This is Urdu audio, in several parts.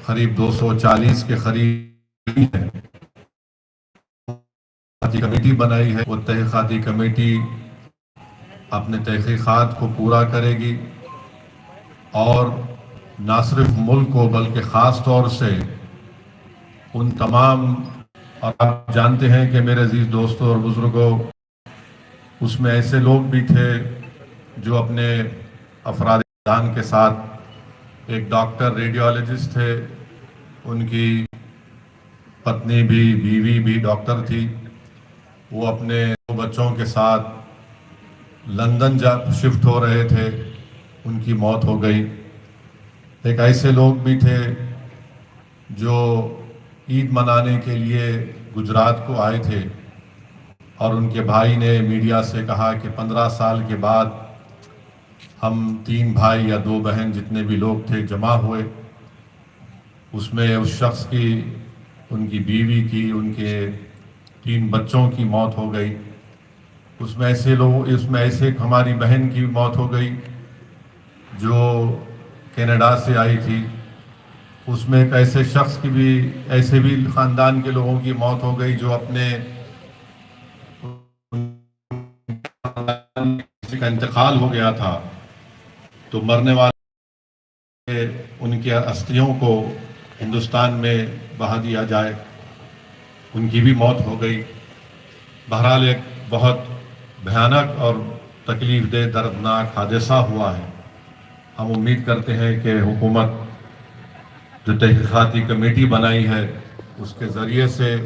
قریب 240 کے قریب ہے کمیٹی بنائی ہے. وہ تحقیقاتی کمیٹی اپنے تحقیقات کو پورا کرے گی اور نہ صرف ملک کو بلکہ خاص طور سے ان تمام، اور آپ جانتے ہیں کہ میرے عزیز دوستوں اور بزرگوں، اس میں ایسے لوگ بھی تھے جو اپنے افراد خاندان کے ساتھ، ایک ڈاکٹر ریڈیولوجسٹ تھے، ان کی پتنی بھی، بیوی بھی ڈاکٹر تھی. وہ اپنے دو بچوں کے ساتھ لندن شفٹ ہو رہے تھے، ان کی موت ہو گئی. ایک ایسے لوگ بھی تھے جو عید منانے کے لیے گجرات کو آئے تھے اور ان کے بھائی نے میڈیا سے کہا کہ 15 سال کے بعد ہم 3 بھائی یا 2 بہن جتنے بھی لوگ تھے جمع ہوئے. اس میں اس شخص کی، ان کی بیوی کی، ان کے 3 بچوں کی موت ہو گئی. اس میں ایسے ہماری بہن کی موت ہو گئی جو کینیڈا سے آئی تھی. اس میں ایک ایسے شخص کی بھی، ایسے بھی خاندان کے لوگوں کی موت ہو گئی جو اپنے کسی کا انتقال ہو گیا تھا تو مرنے والے ان کے استھیوں کو ہندوستان میں بہا دیا جائے، ان کی بھی موت ہو گئی. بہرحال ایک بہت بھیانک اور تکلیف دہ دردناک حادثہ ہوا ہے. ہم امید کرتے ہیں کہ حکومت جو تحقیقاتی کمیٹی بنائی ہے اس کے ذریعے سے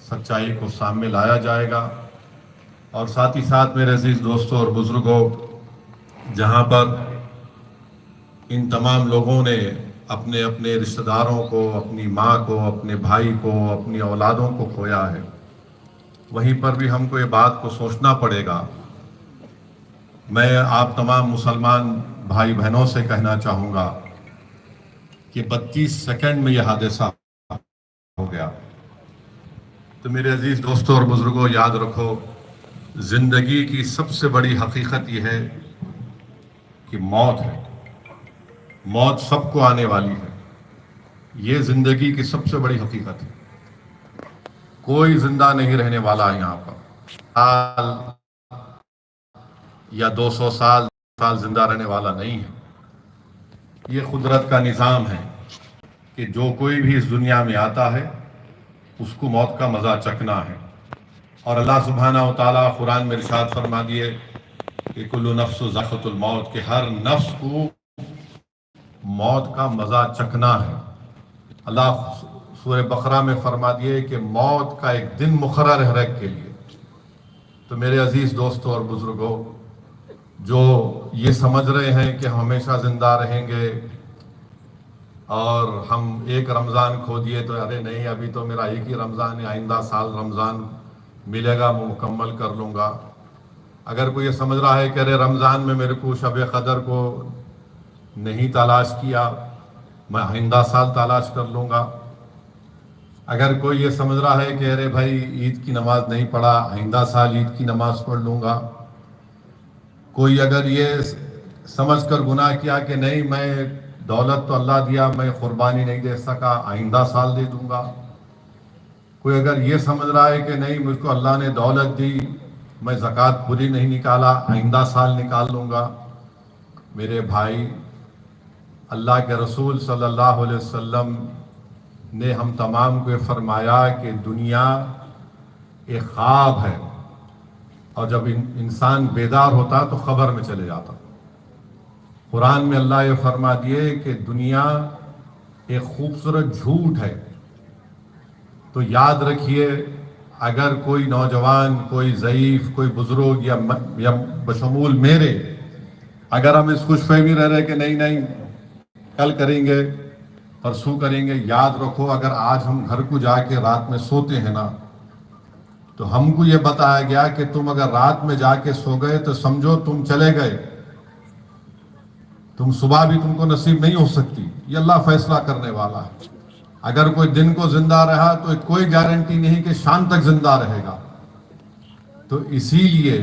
سچائی کو سامنے لایا جائے گا. اور ساتھ ہی ساتھ میرے عزیز دوستوں اور بزرگوں، جہاں پر ان تمام لوگوں نے اپنے اپنے رشتہ داروں کو، اپنی ماں کو، اپنے بھائی کو، اپنی اولادوں کو کھویا ہے، وہیں پر بھی ہم کو یہ بات کو سوچنا پڑے گا. میں آپ تمام مسلمان بھائی بہنوں سے کہنا چاہوں گا کہ 32 سیکنڈ میں یہ حادثہ ہو گیا. تو میرے عزیز دوستوں اور بزرگوں، یاد رکھو، زندگی کی سب سے بڑی حقیقت یہ ہے کہ موت ہے. موت سب کو آنے والی ہے. یہ زندگی کی سب سے بڑی حقیقت ہے. کوئی زندہ نہیں رہنے والا ہے یہاں پر. سال یا 200 سال زندہ رہنے والا نہیں ہے. یہ قدرت کا نظام ہے کہ جو کوئی بھی اس دنیا میں آتا ہے اس کو موت کا مزہ چکھنا ہے. اور اللہ سبحانہ و تعالیٰ قرآن میں ارشاد فرما دیے کہ کل نفس ذائقۃ الموت، کہ ہر نفس کو موت کا مزہ چکھنا ہے. اللہ سورہ بقرہ میں فرما دیے کہ موت کا ایک دن مقرر ہے ہر ایک کے لیے. تو میرے عزیز دوستوں اور بزرگوں، جو یہ سمجھ رہے ہیں کہ ہم ہمیشہ زندہ رہیں گے اور ہم ایک رمضان کھو دیے تو ارے نہیں، ابھی تو میرا ایک ہی رمضان ہے، آئندہ سال رمضان ملے گا، میں مکمل کر لوں گا. اگر کوئی یہ سمجھ رہا ہے کہ ارے رمضان میں میرے کو شب قدر کو نہیں تلاش کیا، میں آئندہ سال تلاش کر لوں گا. اگر کوئی یہ سمجھ رہا ہے کہ ارے بھائی عید کی نماز نہیں پڑھا، آئندہ سال عید کی نماز پڑھ لوں گا. کوئی اگر یہ سمجھ کر گناہ کیا کہ نہیں، میں دولت تو اللہ دیا، میں قربانی نہیں دے سکا، آئندہ سال دے دوں گا. کوئی اگر یہ سمجھ رہا ہے کہ نہیں، مجھ کو اللہ نے دولت دی، میں زکوٰۃ پوری نہیں نکالا، آئندہ سال نکال لوں گا. میرے بھائی، اللہ کے رسول صلی اللہ علیہ وسلم نے ہم تمام کو فرمایا کہ دنیا ایک خواب ہے، اور جب انسان بیدار ہوتا تو خبر میں چلے جاتا. قرآن میں اللہ یہ فرما دیے کہ دنیا ایک خوبصورت جھوٹ ہے. تو یاد رکھیے، اگر کوئی نوجوان، کوئی ضعیف، کوئی بزرگ یا بشمول میرے، اگر ہم اس خوش فہمی رہ رہے کہ نہیں نہیں کل کریں گے، پرسوں کریں گے، یاد رکھو اگر آج ہم گھر کو جا کے رات میں سوتے ہیں نا، تو ہم کو یہ بتایا گیا کہ تم اگر رات میں جا کے سو گئے تو سمجھو تم چلے گئے، تم صبح بھی تم کو نصیب نہیں ہو سکتی. یہ اللہ فیصلہ کرنے والا ہے. اگر کوئی دن کو زندہ رہا تو کوئی گارنٹی نہیں کہ شام تک زندہ رہے گا. تو اسی لیے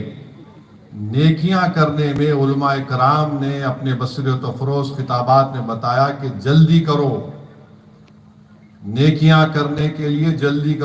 نیکیاں کرنے میں علماء کرام نے اپنے بصیرت و فروز خطابات میں بتایا کہ جلدی کرو، نیکیاں کرنے کے لیے جلدی کا